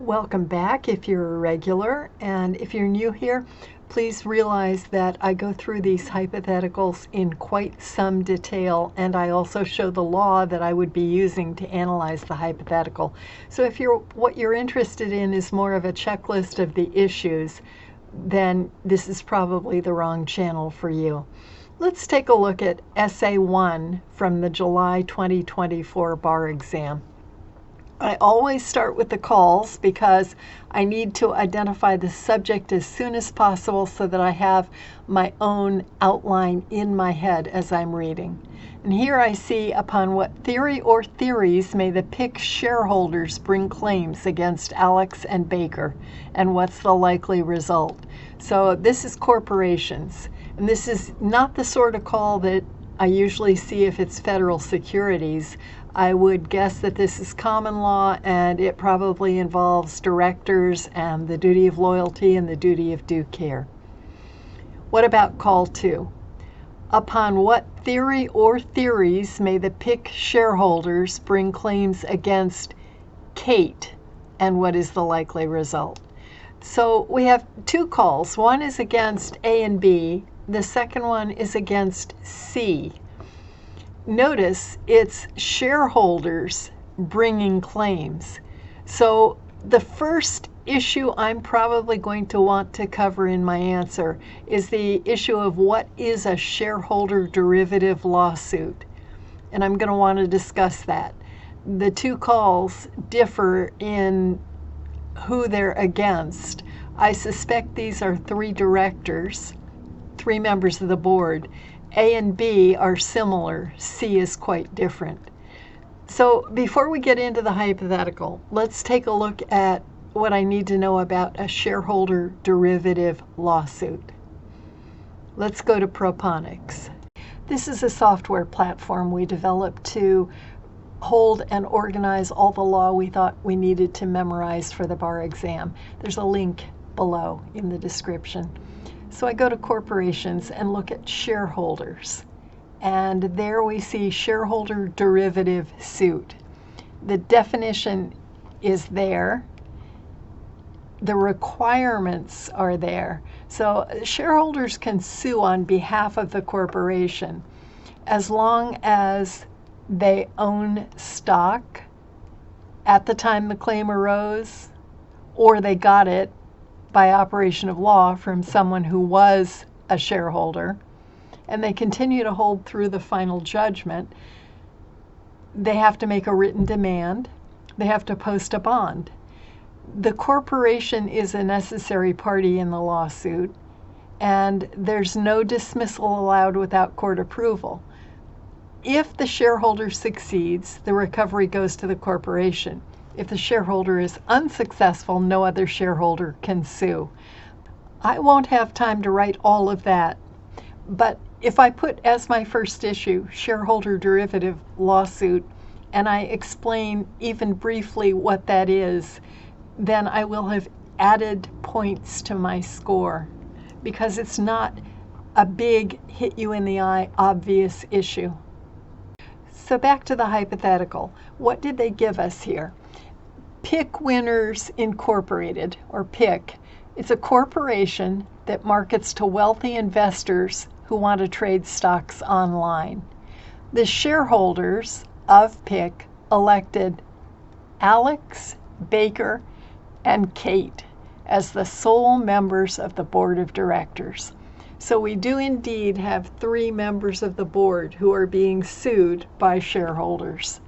Welcome back if you're a regular, and if you're new here, please realize that I go through these hypotheticals in quite some detail, and I also show the law that I would be using to analyze the hypothetical. So if what you're interested in is more of a checklist of the issues, then this is probably the wrong channel for you. Let's take a look at Essay 1 from the July 2024 bar exam. I always start with the calls because I need to identify the subject as soon as possible so that I have my own outline in my head as I'm reading. And here I see, upon what theory or theories may the PIC shareholders bring claims against Alex and Baker, and what's the likely result? So this is corporations, and this is not the sort of call that I usually see if it's federal securities. I would guess that this is common law, and it probably involves directors and the duty of loyalty and the duty of due care. What about call 2? Upon what theory or theories may the PIC shareholders bring claims against Kate, and what is the likely result? So we have two calls. One is against A and B. The second one is against C. Notice it's shareholders bringing claims. So the first issue I'm probably going to want to cover in my answer is the issue of what is a shareholder derivative lawsuit. And I'm going to want to discuss that. The two calls differ in who they're against. I suspect these are three directors, three members of the board. A and B are similar. C is quite different. So before we get into the hypothetical, let's take a look at what I need to know about a shareholder derivative lawsuit. Let's go to Proponics. This is a software platform we developed to hold and organize all the law we thought we needed to memorize for the bar exam. There's a link below in the description. So I go to corporations and look at shareholders. And there we see shareholder derivative suit. The definition is there. The requirements are there. So shareholders can sue on behalf of the corporation as long as they own stock at the time the claim arose, or they got it by operation of law from someone who was a shareholder, and they continue to hold through the final judgment. They have to make a written demand. They have to post a bond. The corporation is a necessary party in the lawsuit, and there's no dismissal allowed without court approval. If the shareholder succeeds, the recovery goes to the corporation. If the shareholder is unsuccessful, no other shareholder can sue. I won't have time to write all of that, but if I put as my first issue shareholder derivative lawsuit, and I explain even briefly what that is, then I will have added points to my score, because it's not a big hit you in the eye obvious issue. So back to the hypothetical. What did they give us here? PIC Winners Incorporated, or PIC. It's a corporation that markets to wealthy investors who want to trade stocks online. The shareholders of PIC elected Alex, Baker, and Kate as the sole members of the board of directors. So we do indeed have three members of the board who are being sued by shareholders.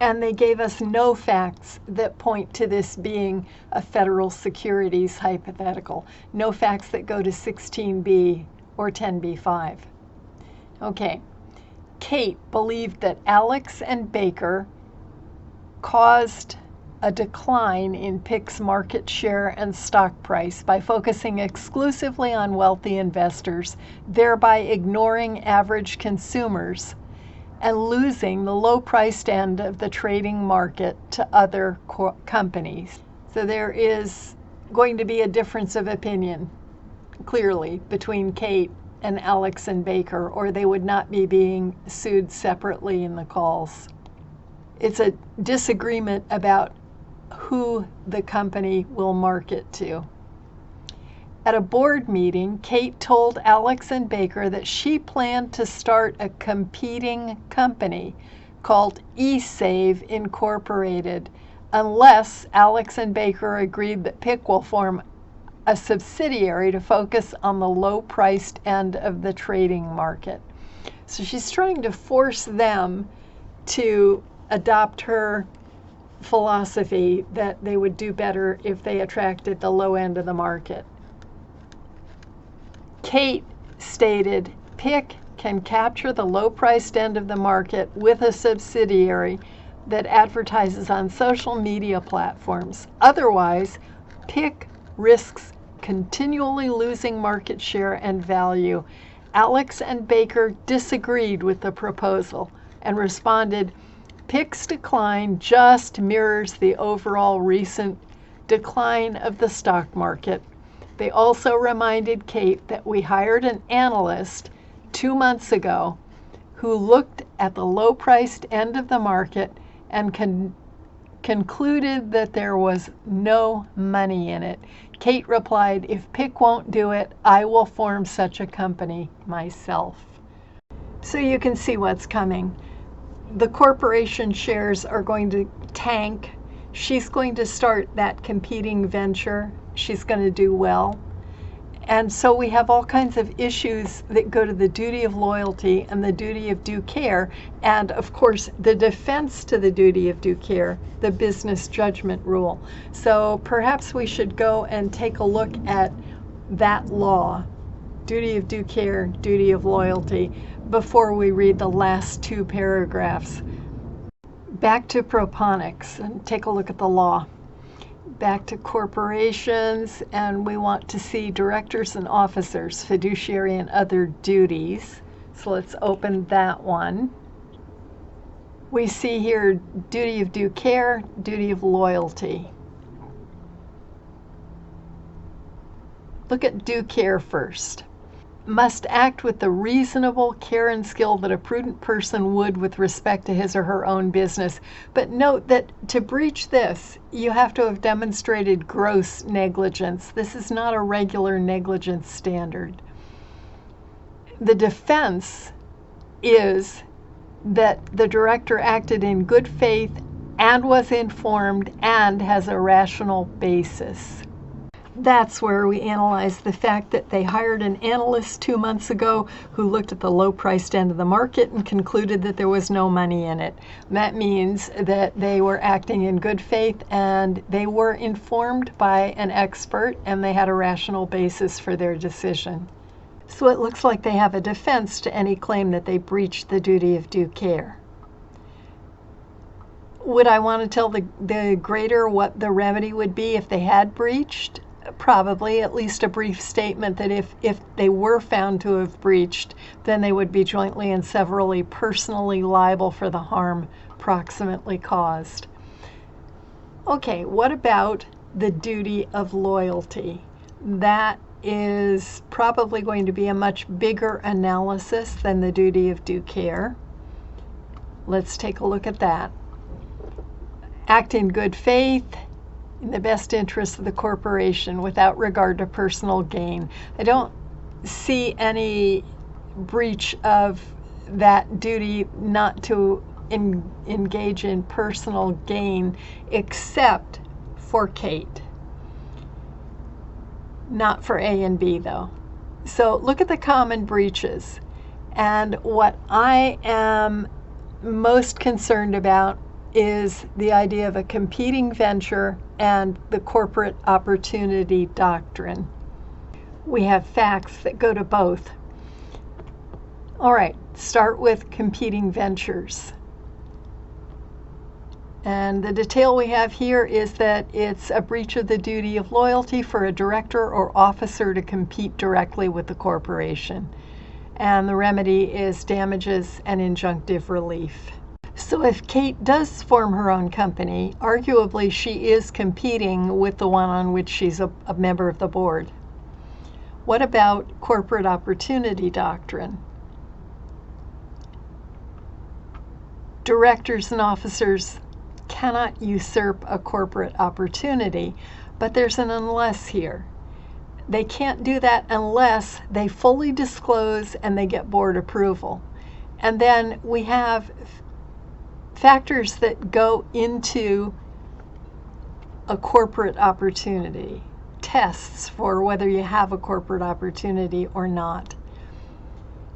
And they gave us no facts that point to this being a federal securities hypothetical. No facts that go to 16b or 10b-5. Okay, Kate believed that Alex and Baker caused a decline in PIC's market share and stock price by focusing exclusively on wealthy investors, thereby ignoring average consumers and losing the low-priced end of the trading market to other companies. So there is going to be a difference of opinion, clearly, between Kate and Alex and Baker, or they would not be being sued separately in the calls. It's a disagreement about who the company will market to. At a board meeting, Kate told Alex and Baker that she planned to start a competing company called eSave Incorporated, unless Alex and Baker agreed that PIC will form a subsidiary to focus on the low-priced end of the trading market. So she's trying to force them to adopt her philosophy that they would do better if they attracted the low end of the market. Kate stated, PIC can capture the low-priced end of the market with a subsidiary that advertises on social media platforms. Otherwise, PIC risks continually losing market share and value. Alex and Baker disagreed with the proposal and responded, PIC's decline just mirrors the overall recent decline of the stock market. They also reminded Kate that we hired an analyst 2 months ago who looked at the low-priced end of the market and concluded that there was no money in it. Kate replied, if PIC won't do it, I will form such a company myself. So you can see what's coming. The corporation shares are going to tank. She's going to start that competing venture. She's going to do well. And so we have all kinds of issues that go to the duty of loyalty and the duty of due care, and of course the defense to the duty of due care, the business judgment rule. So perhaps we should go and take a look at that law, duty of due care, duty of loyalty, before we read the last 2 paragraphs. Back to proponics and take a look at the law. Back to corporations, and we want to see directors and officers, fiduciary and other duties. So let's open that one. We see here duty of due care, duty of loyalty. Look at due care first. Must act with the reasonable care and skill that a prudent person would with respect to his or her own business. But note that to breach this, you have to have demonstrated gross negligence. This is not a regular negligence standard. The defense is that the director acted in good faith and was informed and has a rational basis. That's where we analyze the fact that they hired an analyst 2 months ago who looked at the low-priced end of the market and concluded that there was no money in it. That means that they were acting in good faith and they were informed by an expert and they had a rational basis for their decision. So it looks like they have a defense to any claim that they breached the duty of due care. Would I want to tell the grader what the remedy would be if they had breached? Probably, at least a brief statement that if they were found to have breached, then they would be jointly and severally personally liable for the harm proximately caused. Okay, what about the duty of loyalty? That is probably going to be a much bigger analysis than the duty of due care. Let's take a look at that. Act in good faith, in the best interest of the corporation without regard to personal gain. I don't see any breach of that duty not to engage in personal gain except for Kate. Not for A and B though. So look at the common breaches. And what I am most concerned about is the idea of a competing venture and the corporate opportunity doctrine. We have facts that go to both. All right, start with competing ventures. And the detail we have here is that it's a breach of the duty of loyalty for a director or officer to compete directly with the corporation. And the remedy is damages and injunctive relief. So if Kate does form her own company, arguably she is competing with the one on which she's a member of the board. What about corporate opportunity doctrine? Directors and officers cannot usurp a corporate opportunity, but there's an unless here. They can't do that unless they fully disclose and they get board approval. And then we have factors that go into a corporate opportunity, tests for whether you have a corporate opportunity or not.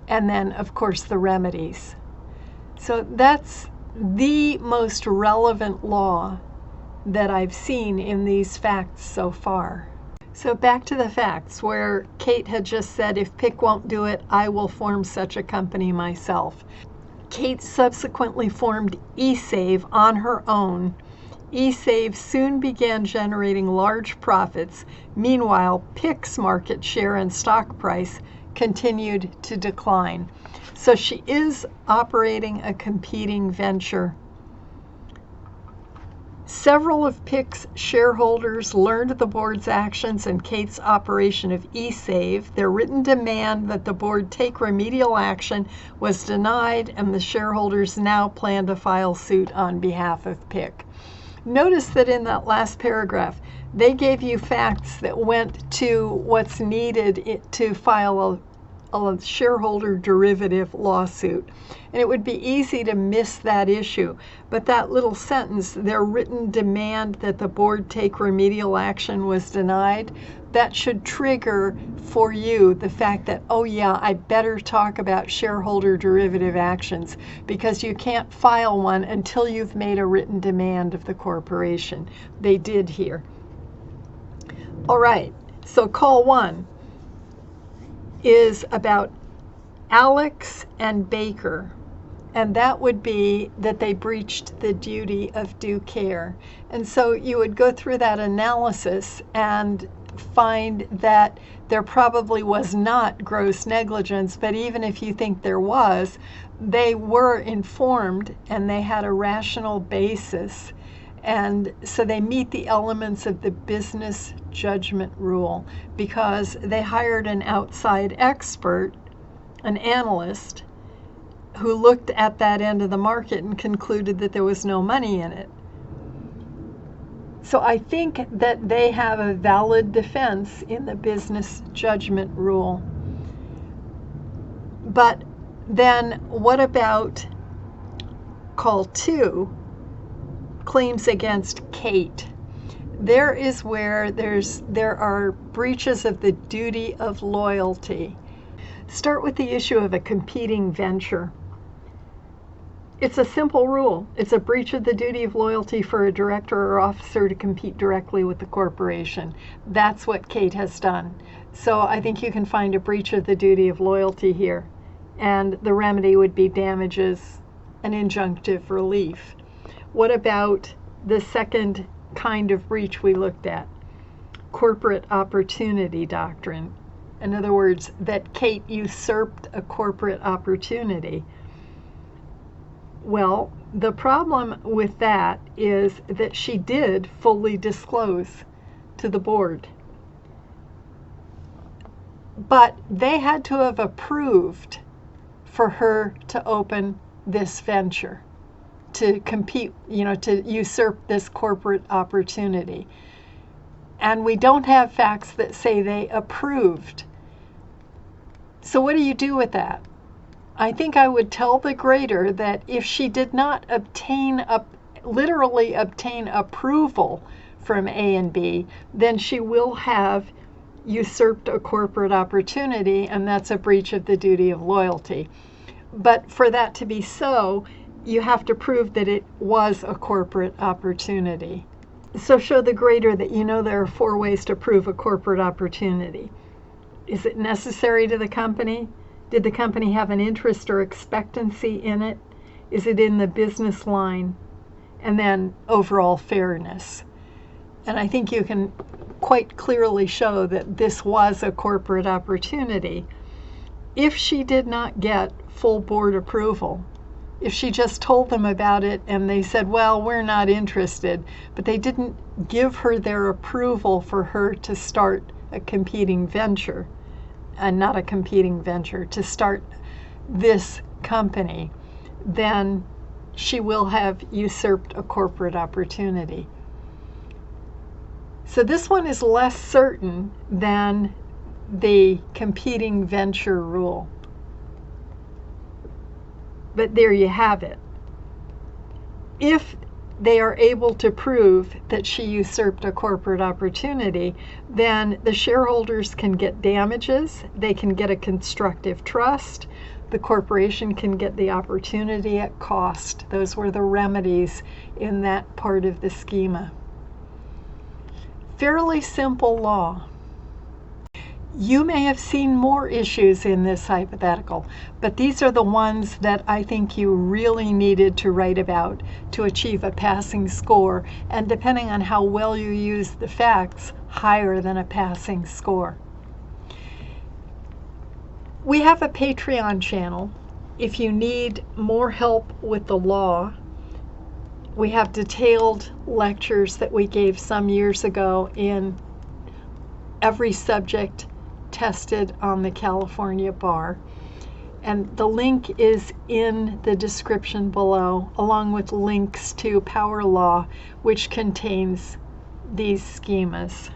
And then, of course, the remedies. So that's the most relevant law that I've seen in these facts so far. So back to the facts where Kate had just said, if PIC won't do it, I will form such a company myself. Kate subsequently formed eSave on her own. eSave soon began generating large profits. Meanwhile, PIC's market share and stock price continued to decline. So she is operating a competing venture. Several of PIC's shareholders learned of the board's actions and Kate's operation of eSave. Their written demand that the board take remedial action was denied, and the shareholders now plan to file suit on behalf of PIC. Notice that in that last paragraph, they gave you facts that went to what's needed to file a shareholder derivative lawsuit. And it would be easy to miss that issue. But that little sentence, their written demand that the board take remedial action was denied, that should trigger for you the fact that, oh yeah, I better talk about shareholder derivative actions, because you can't file one until you've made a written demand of the corporation. They did here. All right, so call one is about Alex and Baker, and that would be that they breached the duty of due care. And so you would go through that analysis and find that there probably was not gross negligence, but even if you think there was, they were informed and they had a rational basis. And so they meet the elements of the business judgment rule because they hired an outside expert, an analyst, who looked at that end of the market and concluded that there was no money in it. So I think that they have a valid defense in the business judgment rule. But then what about call two? Claims against Kate. There is where there are breaches of the duty of loyalty. Start with the issue of a competing venture. It's a simple rule. It's a breach of the duty of loyalty for a director or officer to compete directly with the corporation. That's what Kate has done. So I think you can find a breach of the duty of loyalty here. And the remedy would be damages and injunctive relief. What about the second kind of breach we looked at? Corporate opportunity doctrine. In other words, that Kate usurped a corporate opportunity. Well, the problem with that is that she did fully disclose to the board. But they had to have approved for her to open this venture, to compete, to usurp this corporate opportunity. And we don't have facts that say they approved. So what do you do with that? I think I would tell the grader that if she did not literally obtain approval from A and B, then she will have usurped a corporate opportunity, and that's a breach of the duty of loyalty. But for that to be so, you have to prove that it was a corporate opportunity. So show the grader that you know there are 4 ways to prove a corporate opportunity. Is it necessary to the company? Did the company have an interest or expectancy in it? Is it in the business line? And then overall fairness. And I think you can quite clearly show that this was a corporate opportunity. If she did not get full board approval, if she just told them about it and they said, well, we're not interested, but they didn't give her their approval for her to start a competing venture, and not a competing venture, to start this company, then she will have usurped a corporate opportunity. So this one is less certain than the competing venture rule. But there you have it. If they are able to prove that she usurped a corporate opportunity, then the shareholders can get damages, they can get a constructive trust, the corporation can get the opportunity at cost. Those were the remedies in that part of the schema. Fairly simple law. You may have seen more issues in this hypothetical, but these are the ones that I think you really needed to write about to achieve a passing score, and depending on how well you use the facts, higher than a passing score. We have a Patreon channel. If you need more help with the law, we have detailed lectures that we gave some years ago in every subject tested on the California bar. And the link is in the description below, along with links to Power Law, which contains these schemas.